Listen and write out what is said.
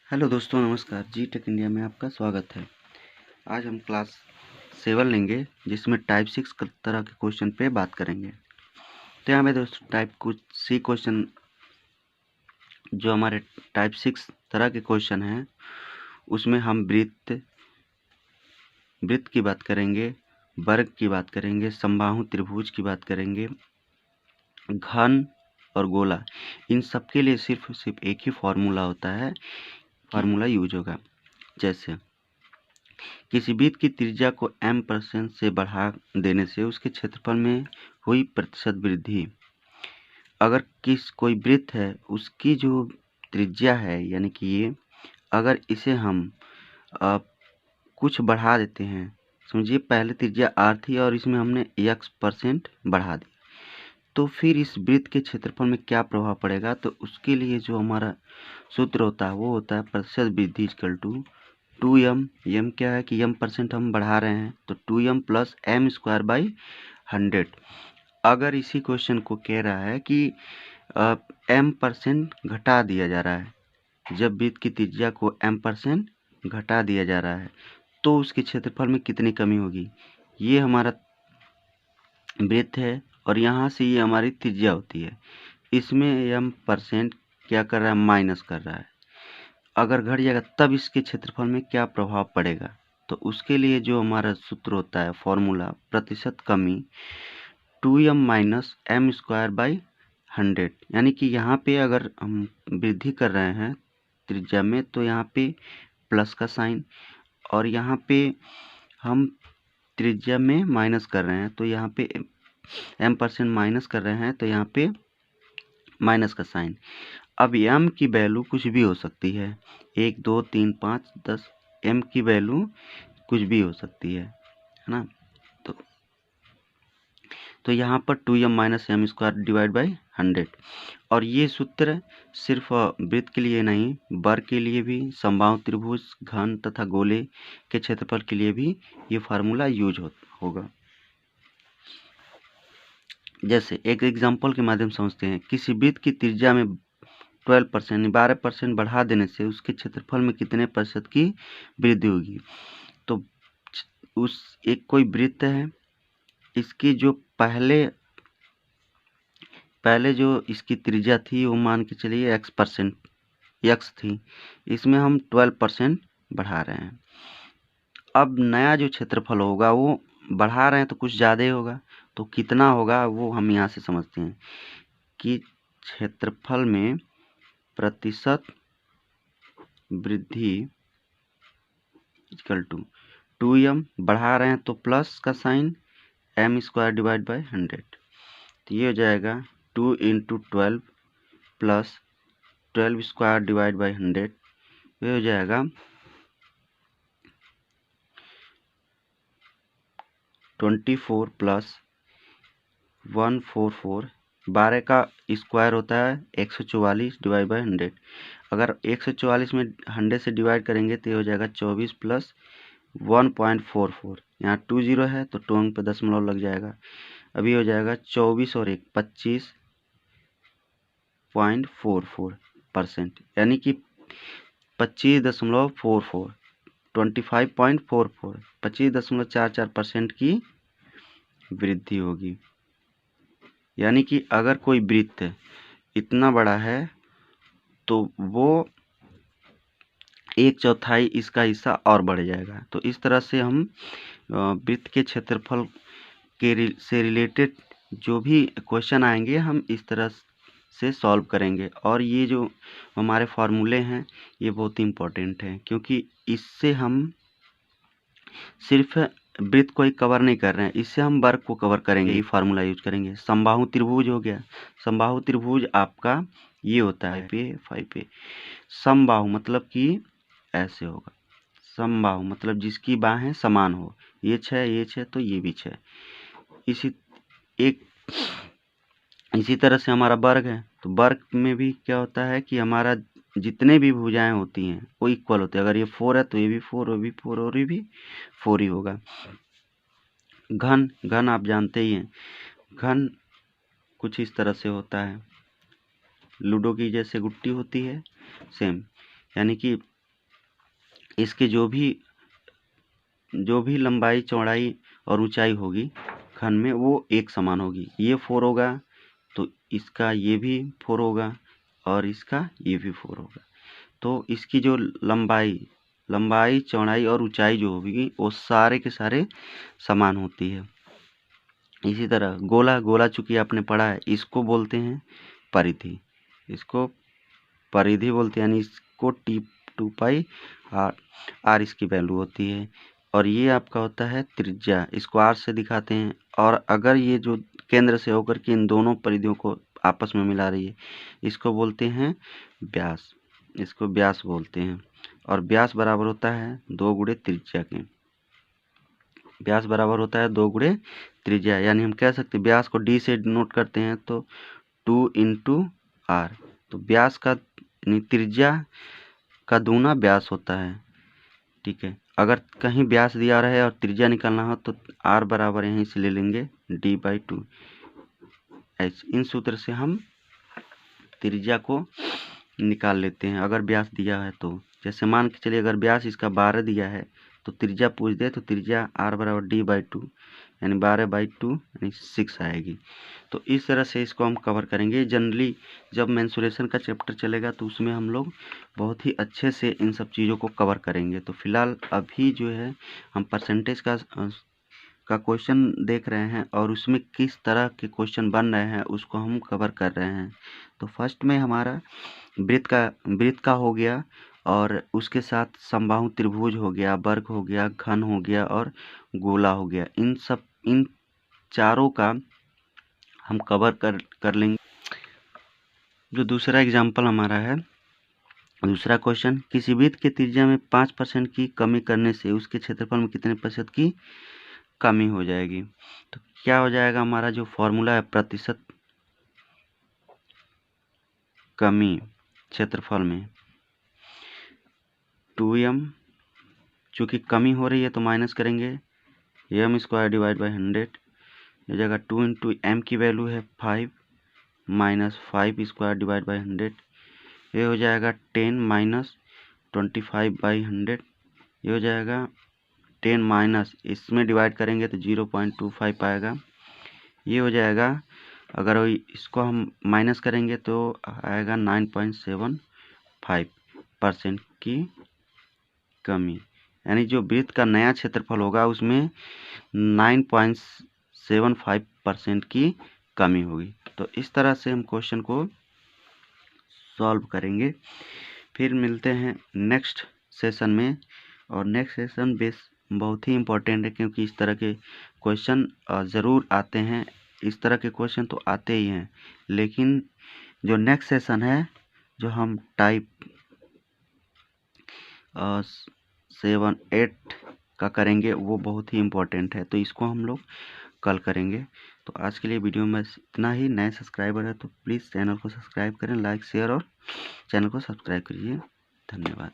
Hello दोस्तों, नमस्कार। जी take India में आपका स्वागत है। आज हम क्लास 7 लेंगे जिसमें टाइप 6 तरह के क्वेश्चन पे बात करेंगे। तो यहाँ पे दोस्तों टाइप कुछ सी क्वेश्चन जो हमारे टाइप 6 तरह के क्वेश्चन हैं उसमें हम वृत्त की बात करेंगे, वर्ग की बात करेंगे, समबाहु त्रिभुज की बात करेंगे, घन और गोला। इन सब के लिए सिर्फ एक ही फार्मूला होता है, फार्मूला यूज होगा। जैसे किसी वृत्त की त्रिज्या को m% से बढ़ा देने से उसके क्षेत्रफल में हुई प्रतिशत वृद्धि। अगर कोई वृत्त है उसकी जो त्रिज्या है यानी कि ये, अगर इसे हम कुछ बढ़ा देते हैं, समझिए पहले त्रिज्या r थी और इसमें हमने x% बढ़ा दी, तो फिर इस वृत्त के क्षेत्रफल में क्या प्रभाव पड़ेगा। तो उसके लिए जो हमारा सूत्र होता है वो होता है प्रतिशत वृद्धि इक्वल टू 2m। m क्या है कि m% हम बढ़ा रहे हैं, तो 2m plus m square by 100। अगर इसी क्वेश्चन को कह रहा है कि m% घटा दिया जा रहा है, जब वृत्त की त्रिज्या को m% घटा दिया जा रहा है तो उसके क्षेत्रफल में कितनी कमी होगी। ये हमारा वृत्त है और यहाँ से ये हमारी त्रिज्या होती है, इसमें m% क्या कर रहा है, माइनस कर रहा है। अगर घट जाएगा तब इसके क्षेत्रफल में क्या प्रभाव पड़ेगा। तो उसके लिए जो हमारा सूत्र होता है फॉर्मूला प्रतिशत कमी 2m minus m square by 100। यानी कि यहाँ पे अगर हम वृद्धि कर रहे हैं त्रिज्या में तो यहाँ पे प्लस का साइन, और यहाँ पे हम त्रिज्या में माइनस कर रहे हैं तो यहाँ पे m% माइनस कर रहे हैं तो यहाँ पे माइनस का साइन। अब m की वैल्यू कुछ भी हो सकती है, 1 2 3 5 10, m की वैल्यू कुछ भी हो सकती है ना। तो यहाँ पर 2m minus m square divide by 100। और ये सूत्र सिर्फ वृत्त के लिए नहीं, वर्ग के लिए भी, समबाहु त्रिभुज, घन तथा गोले के क्षेत्रफल के लिए भी ये फार्मूला यूज होगा। जैसे एक एग्जाम्पल के माध्यम से समझते हैं। किसी वृत्त की त्रिज्या में 12% बढ़ा देने से उसके क्षेत्रफल में कितने प्रतिशत की वृद्धि होगी। तो उस एक कोई वृत्त है, इसकी जो पहले जो इसकी त्रिज्या थी वो मान के चलिए x थी, इसमें हम 12% बढ़ा रहे हैं। अब नया जो क्षेत्रफल होगा वो बढ़ा रहे हैं तो कुछ ज़्यादा ही होगा, तो कितना होगा वो हम यहाँ से समझते हैं कि क्षेत्रफल में प्रतिशत वृद्धि इक्वल टू 2m, बढ़ा रहे हैं तो प्लस का sign m square divide by 100। तो ये हो जाएगा 2 into 12 plus 12 square divide by 100, ये हो जाएगा 24 प्लस 144। 12 का स्क्वायर होता है 144 डिवाइड बाई 100। अगर 144 में 100 से डिवाइड करेंगे तो ये हो जाएगा 24 प्लस 1.44। यहाँ 20 है तो 2 अंक पे दशमलव लग जाएगा। अभी हो जाएगा 24 और 1 25.44%, यानी कि 25.44 25.44 25.44% की वृद्धि होगी। यानी कि अगर कोई वृत्त इतना बड़ा है तो वो 1/4 इसका हिस्सा और बढ़ जाएगा। तो इस तरह से हम वृत्त के क्षेत्रफल से रिलेटेड जो भी क्वेश्चन आएंगे हम इस तरह से सॉल्व करेंगे। और ये जो हमारे फार्मूले हैं ये बहुत ही इम्पोर्टेंट हैं, क्योंकि इससे हम सिर्फ वृत्त को ही कवर नहीं कर रहे हैं, इससे हम वर्ग को कवर करेंगे, ये फार्मूला यूज करेंगे। समबाहु त्रिभुज हो गया, समबाहु त्रिभुज आपका ये होता है 5 पे। समबाहु मतलब कि ऐसे होगा, समबाहु मतलब जिसकी बाहें समान हो, ये 6 तो ये भी 6। इसी तरह से हमारा वर्ग है, तो वर्ग में भी क्या होता है कि हमारा जितने भी भुजाएं होती हैं वो इक्वल होते हैं। अगर ये 4 है तो ये भी 4, वो भी 4 और ये भी 4 ही होगा। घन आप जानते ही हैं, घन कुछ इस तरह से होता है, लूडो की जैसे गुट्टी होती है सेम, यानी कि इसके जो भी लंबाई चौड़ाई और ऊंचाई होगी घन में वो एक समान होगी। ये 4 होगा तो इसका ये भी 4 होगा और इसका ये भी 4 होगा। तो इसकी जो लंबाई चौड़ाई और ऊंचाई जो होगी वो सारे के सारे समान होती है। इसी तरह गोला चूंकि आपने पढ़ा है, इसको बोलते हैं परिधि, इसको परिधि बोलते हैं, यानी इसको T2 पाई आर इसकी वैल्यू होती है। और ये आपका होता है त्रिज्या, इसको आर से दिखाते हैं। और अगर ये जो केंद्र से होकर के इन दोनों परिधियों को आपस में मिला रही है, इसको बोलते हैं व्यास, इसको व्यास बोलते हैं। और व्यास बराबर होता है 2 गुणे त्रिज्या के, व्यास बराबर होता है 2 गुणे त्रिज्या। यानी हम कह सकते हैं व्यास को डी से नोट करते हैं तो 2 इंटू आर। तो व्यास का त्रिज्या का दूना व्यास होता है। ठीक है, अगर कहीं व्यास दिया रहे और त्रिज्या निकालना हो तो आर बराबर यहीं से ले लेंगे d/2 एच। इन सूत्र से हम त्रिज्या को निकाल लेते हैं अगर व्यास दिया है तो। जैसे मान के चलिए अगर व्यास इसका 12 दिया है तो त्रिज्या पूछ दे तो त्रिज्या आर बराबर d/2 यानी 12/2 यानी 6 आएगी। तो इस तरह से इसको हम कवर करेंगे। जनरली जब मेंसुरेशन का चैप्टर चलेगा तो उसमें हम लोग बहुत ही अच्छे से इन सब चीज़ों को कवर करेंगे। तो फिलहाल अभी जो है हम परसेंटेज का क्वेश्चन देख रहे हैं और उसमें किस तरह के क्वेश्चन बन रहे हैं उसको हम कवर कर रहे हैं। तो फर्स्ट में हमारा वृत्त का हो गया और उसके साथ समबाहु त्रिभुज हो गया, वर्ग हो गया, घन हो गया और गोला हो गया। इन चारों का हम कवर कर लेंगे। जो दूसरा एग्जाम्पल हमारा है, दूसरा क्वेश्चन, किसी वृत्त के त्रिज्या में 5% की कमी करने से उसके क्षेत्रफल में कितने प्रतिशत की कमी हो जाएगी। तो क्या हो जाएगा, हमारा जो फॉर्मूला है प्रतिशत कमी क्षेत्रफल में 2m, चूँकि कमी हो रही है तो माइनस करेंगे m² डिवाइड बाई 100, ये जगह 2 इंटू एम की वैल्यू है 5 माइनस 5² डिवाइड बाई 100, ये हो जाएगा 10 माइनस 25/100, ये हो जाएगा 10 माइनस इसमें डिवाइड करेंगे तो 0.25 आएगा। ये हो जाएगा, अगर इसको हम माइनस करेंगे तो आएगा 9.75% की कमी। यानी जो वृत्त का नया क्षेत्रफल होगा उसमें 9.75% की कमी होगी। तो इस तरह से हम क्वेश्चन को सॉल्व करेंगे। फिर मिलते हैं नेक्स्ट सेशन में। और नेक्स्ट सेशन बहुत ही इम्पोर्टेंट है क्योंकि इस तरह के क्वेश्चन ज़रूर आते हैं। इस तरह के क्वेश्चन तो आते ही हैं, लेकिन जो नेक्स्ट सेशन है जो हम टाइप 7-8 का करेंगे वो बहुत ही इम्पोर्टेंट है, तो इसको हम लोग कल करेंगे। तो आज के लिए वीडियो में इतना ही। नए सब्सक्राइबर है तो प्लीज़ चैनल को सब्सक्राइब करें, लाइक शेयर और चैनल को सब्सक्राइब करिए। धन्यवाद।